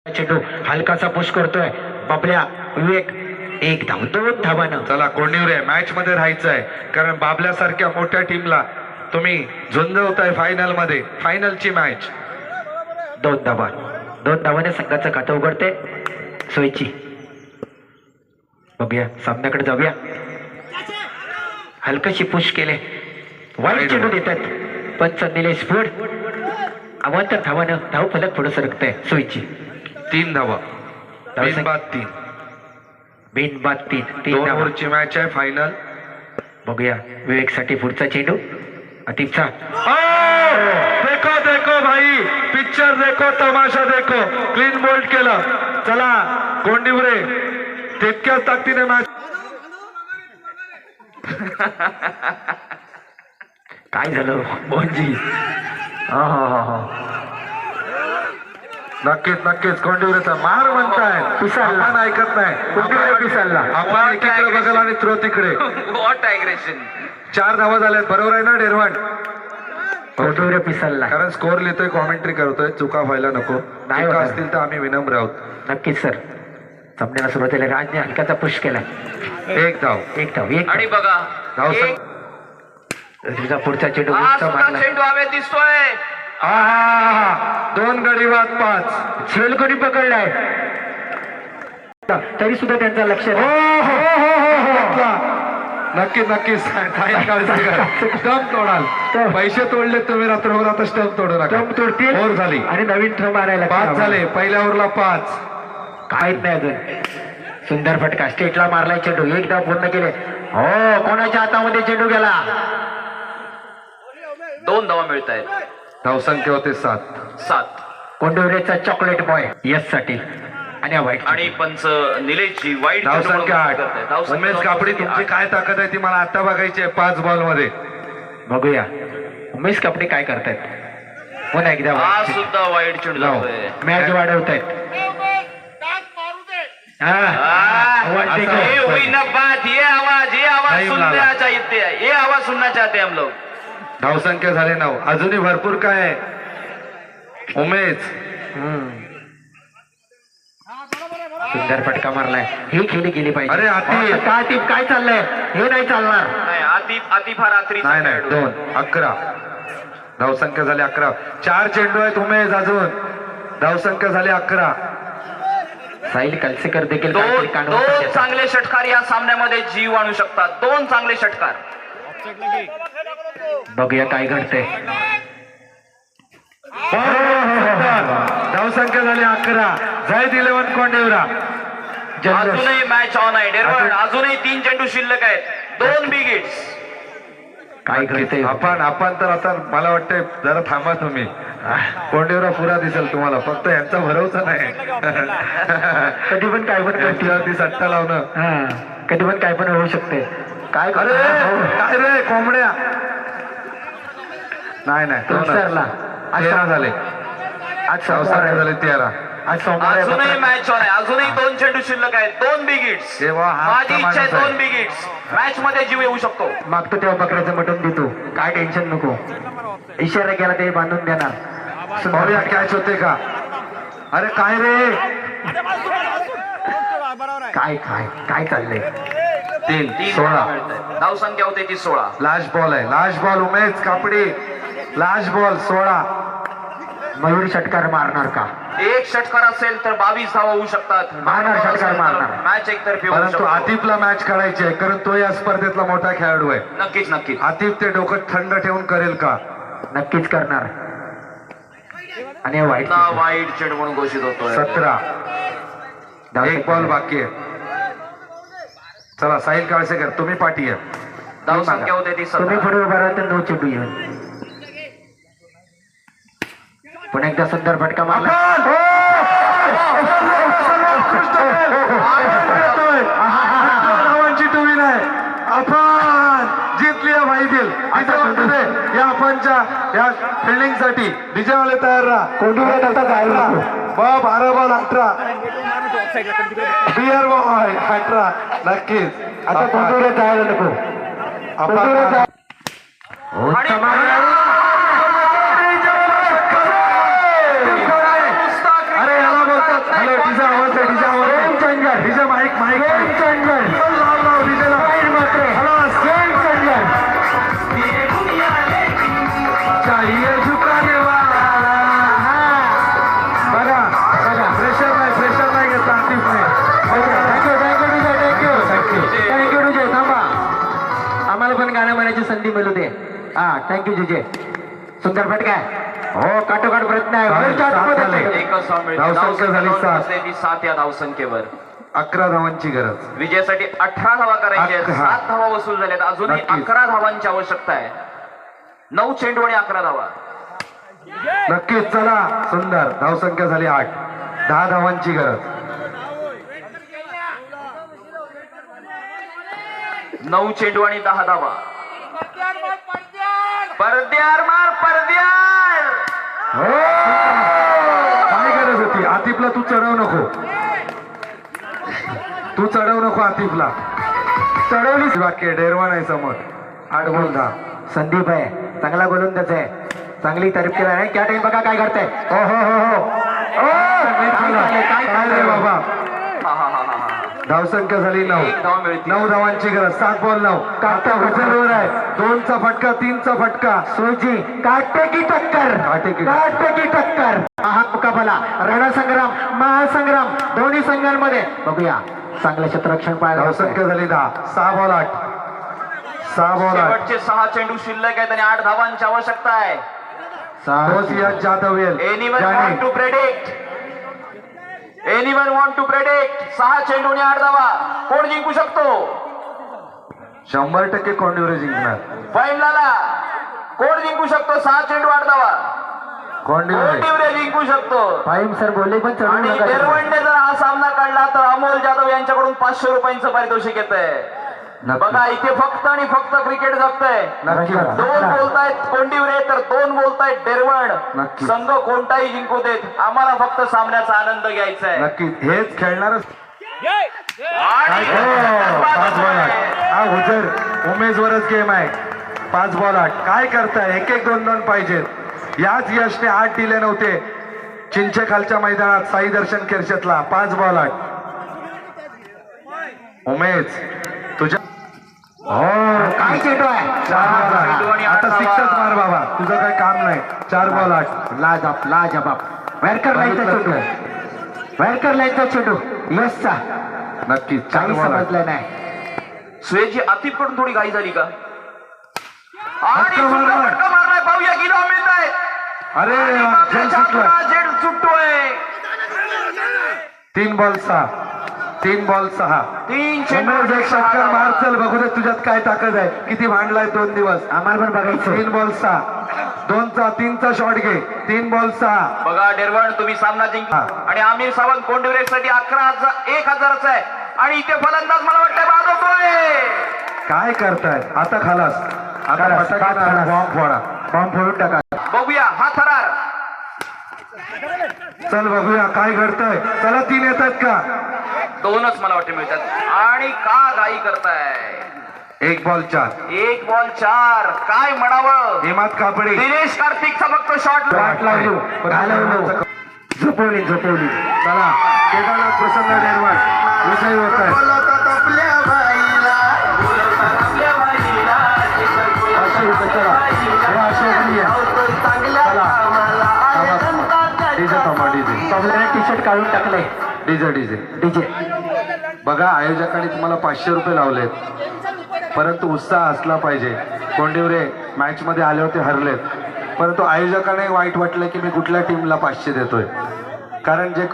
चेंडू हलकासा पुश करतोय बाबल्या विवेक एक धाव दोन धावानं. चला कोंडिवरे मॅच मध्ये राहायचंय कारण बाबल्यासारख्या मोठ्या टीमला तुम्ही झुंजवताय फायनल मध्ये. फायनलची मॅच दोन धावाने संघाचं खातं उघडते सोयची. बघूया सामन्याकडे जाऊया. हलकशी पुश केले वाईट चेंडू देतात पंच निलेश फूड अवांतर धावानं धाव फलक पुढे सरकतंय सोयची. 3 धावा बिनबाद 3. बिनबाद 3 2 ओव्हरची मॅच आहे फायनल. बघूया विवेक साठी पुढचा चेंडू अतिफचा. देखो देखो भाई पिक्चर देखो तमाशा देखो क्लीन बोल्ड केलं. चला कोंडिवरे तितक्याच ताकदीने मॅच. काय झालं बोनजी. नक्कीच कोंडिवरेचा मार म्हणताय पिसाळला. आपण ऐकत नाही. कोंडिवरे पिसाळला. आपण एकीकडे बघाल आणि थ्रो तिकडे. What aggression. 4 धावा झाल्यात बरोबर आहे ना डेरवान. कोंडिवरे पिसाळला. कारण स्कोर लिहितोय कॉमेंट्री करतोय चुका व्हायला नको. नाही चुका होणार. असतील तर आम्ही विनम्र आहोत. नक्कीच सर. सामन्याला सुरुवातीला राजने हलकाचा पुश केला. 1 धाव एक धाव आणि बघा धाव एक- तुझा पुढचा चेंडू हा उंच सुद्धा मारला. चेंडू हवेत दिसतोय. 2 गडी बाद 5. झेलकोणी पकडलाय तरी सुद्धा त्यांचा लक्ष नक्कीच स्टंप तोडाल. पैसे तोडले तुम्ही रात्रभर आता स्टंप तोडू नका. स्टंप तोडतील ओव्हर झाली आणि नवीन थ्रो मारायला 5 झाले. पहिल्या ओव्हरला 5. काहीच नाही अजून. सुंदर फटका स्टेटला मारलाय चेंडू. एक धाव पूर्ण केले. हो कोणाच्या हातामध्ये चेंडू गेला. 2 धावा मिळत आहेत. धावसंख्या होते 7. 7 कोंडिवरेचा चॉकलेट बॉय यस साठी आणि वाईट आणि पंच निलेशची वाईट धावसंख्या 8. उमेश कापडी तुमची काय ताकद आहे ती मला आता बघायची आहे. 5 बॉल मध्ये बघूया उमेश कापडे काय करतायत. पुन्हा एकदा हा सुद्धा वाईट चेंडू जातोय. मॅच वाढवतायत. ये हुई ना बात. ये आवाज Time सुनना लाला. चाहते हैं. ये आवाज सुनना चाहते हैं हम लोग. धावसंख्या झाले 9. अजूनही भरपूर काय आहे. उमेश सुंदर फटका मारलाय. ही खेळली गेली पाहिजे. अरे, आतिफ. काय आतिफ काय चाललंय हे नाही चालणार. नाही आतिफ हा रात्री नाही 2. 11 धावसंख्या झाली 11. 4 चेंडू आहेत उमेश अजून. धावसंख्या झाली 11. साहिल कलसेकर देखील दोन काहीतरी काढून दोन टाकतात. चांगले षटकार या सामन्यामध्ये जीव आणू शकतात. 2 चांगले षटकार. बघूया काय घडतंय. धावसंख्या झाली 11. झैद 11 कोंडिवरा. अजूनही मॅच ऑन आहे. डेरवण अजूनही 3 चेंडू शिल्लक आहेत. 2 बिग हिट्स. काय घडतंय. आपण तर आता मला वाटतंय जरा थांबा तुम्ही. कोंडिवरा पुरा दिसेल तुम्हाला. फक्त यांचा भरोसा नाही. कधी पण काय पण करतील. यांच्यावरती सट्टा लावणं. कधी पण काय पण होऊ शकते. काय अरे काय रे कोंबड्या. नाही 13 झाले. आज धावसंख्या झाली 13. आज सोमवार अजूनही मॅच ऑन आहे. अजूनही 2 चेंडू शिल्लक आहेत. 2 बिग हिट्स. तेव्हा हा माझी इच्छा आहे प्रमाणच आहे. 2 बिग हिट्स. मॅच मध्ये जीव येऊ शकतो. मागतो तेव्हा बकऱ्याचं मटण देतो. काय टेन्शन नको. इशारा केला ते बांधून देणार. पाहूया कॅच होते का. अरे काय रे. काय काय काय चाललंय. 3 3 16. धावसंख्या होते ती 16. लास्ट बॉल आहे. लास्ट बॉल उमेश कापडी. Last ball 16. मयूर षटकार मारणार का. एक षटकार असेल तर 22 धावा होऊ शकतात. मारणार, षटकार मारणार. मॅच एकतर्फी होऊ परंतु शकतो. आतिफला मॅच काढायची आहे कारण तो या स्पर्धेतला मोठा खेळाडू आहे. नक्कीच आतिफ ते डोकं थंड ठेवून करेल का. नक्कीच करणार. आणि वाईट वाईट चेंडू म्हणून घोषित होतोय. 17. 1 बॉल बाकी आहे. चला साहिल काळसेकर तुम्ही पाठी आहे. धावसंख्या होते ती तुम्ही 17. पुढे उभा राहा तर 9 चेंडू येऊन. पुन्हा एकदा सुंदर फटका मारला. धावांची टू विन आहे. आपण जिंकली आहे भाई दिल. या आपणच्या या फिल्डिंग साठी डीजेवाले तयार राहा. कोंडूला आता जायला बॉल 12 बॉल 18. Beer boy 18. नक्कीच आता कोंडूला जायला नको. आपण अरे याला बोलतात डीजे आवाज आहे, डीजे आवाज game changer, DJ mic mic game changer, लाव डीजेला साईड मात्र गेम चेंजर. चाहिए झुकाने वाला. बघा बघा प्रेशर नाही घेतला आतिफने. Thank you DJ. थांबा, आम्हाला पण गाणं म्हणायची संधी मिळू दे. हा थँक्यू डीजे. सुंदर फटका हो, काटोकाट प्रयत्न आहे. वरच्या आतमध्ये झाले. आहे. एकच धाव मिळते. धावसंख्या झाली धावसंख्या सात. असते ती 7 या धावसंख्येवर. 11 धावांची गरज. विजयासाठी 18 धावा करायच्या आहेत. 11. 7 धावा वसूल झाल्यात. अजूनही नक्कीच. 11 धावांची आवश्यकता आहे. 9 चेंडू आणि 11 धावा. नक्कीच. चला सुंदर. धावसंख्या झाली 8. 10 धावांची गरज. 9 चेंडू आणि 10 धावा. पडद्यार मार पडद्यार. हो. काय गरज होती आतिफला? तू चढवू नको, तू चढवू नको आतिफला. चढवलीच बाकी डेरवान आहे समोर. 8 बॉल 10. संदीप आहे, चांगला गोलंदाज आहे, चांगली तारीफ केला नाही. त्या टाइम बघा काय करताय. हो हो हो हो. काय रे बाबा. हा हा हा हा हा. धावसंख्या झाली 9. 1 धाव मिळते. 9 धावांची गरज. 7 बॉल 9. काटा हुजरवर आहे. 2चा फटका, 3चा फटका. सोजी काटे की टक्कर, काटे की- काटे की टक्कर. हा मुकाबला, रणसंग्राम, महासंग्राम दोन्ही संघांमध्ये. बघूया चांगलं क्षेत्ररक्षण पाहायला धावसंख्या झाली 10. 6 बॉल 8. 6 बॉल 8. शेवटचे 6 चेंडू शिल्लक आहेत आणि 8 धावांची आवश्यकता आहे. ओसियास जाधवेल. Anyone want to predict? Anyone want to predict? 6 चेंडू आणि 8 धावा. कोण जिंकू शकतो? 100% कोंडिवरे जिंकणार. फाईनला कोण जिंकू शकतो? 6 चेंडू 8 धावा. कोंडिवरे. कोंडिवरे जिंकू शकतो. फाईम सर बोलले पण चढू आणि नका. देरवंडे जर हा सामना काढला तर अमोल जाधव यांच्याकडून 500 रुपयांचं पारितोषिक येत आहे. नक्की. बघा इथे फक्त आणि फक्त क्रिकेट जगतंय. नक्की. 2 बोलतायत कोंडिवरे तर 2 बोलतायत डेरवण. नक्की. संघ कोणताही जिंकू देत, आम्हाला फक्त सामन्याचा आनंद घ्यायचा आहे. नक्की हेच खेळणारच. आणि 5 बॉल 8. हा हुजर उमेशवरच गेम आहे. 5 बॉल 8. काय करताय? 1-1 2-2 पाहिजेत. याच यशने 8 दिले नव्हते चिंचे खालच्या मैदानात साई दर्शन खेरशेतला. 5 बॉल 8. उमेश तुझ्या काय चेटू आहे. 4 बॉल 8. आता 6च मार बाबा, तुझं काय काम नाही. 4 बॉल 8. लाजबाब वॅरकर लाईनचा चेंडू, वॅरकर लाईनचा चेंडू यशचा. नक्कीच 4 काही बॉल 8. समजलं नाही. सुयेजी आतिफकडून थोडी घाई झाली का? आणि फटका सुंदर मारलाय. फटका मारलाय. पाहूया किलो मिळत आहे. अरे झेल सुटला. जेल सुटतोय. 3 बॉल 6. 3 बॉल 6. 3 चेंडू उमेश एक षटकार आणि मार. 6 चल बघू दे तुझ्यात काय ताकद आहे. किती भांडलाय 2 दिवस. आम्हाला पण बघायचं. 3 बॉल 6. 2चा 3चा शॉट घे. 3 बॉल 6. बघा डेरवण तुम्ही सामना जिंकला हा. आणि आमिर सावंत कोंडिवरेसाठी 11,000 आहे आणि इथे फलंदाज मला वाटतं बाद होतोय. काय करताय? आता खालास. आता खालास, फटाका खालास. बॉम्ब फोडा. बॉम्ब फोडून टाका. बघूया हा थरार. चल बघूया काय घडतंय. चला 3 येत आहेत का? 2च मला वाटते मिळतात. आणि का घाई करताय? 1 बॉल 4. 1 बॉल 4. काय म्हणावं? हेमात कापडे. दिनेश कार्तिकचा फक्त शॉट वाट लावलो, घालवलो. झोपवली. चला केदारनाथ प्रसन्न निर्माण विजयी होत आहे. 500 रुपये. चला हे अशोक लिया. चला डीजे थांबा. डीजे टी शर्ट काढून टाकले. डीजे डीजे डीजे बघा आयोजकांनी तुम्हाला 500 रुपये लावलेत, परंतु उत्साह असला पाहिजे. कोंडिवरे मॅच मध्ये आले होते, हरलेत, परंतु आयोजकांना वाईट वाटलं की मी कुठल्या टीमला 500 देतोय. कारण जे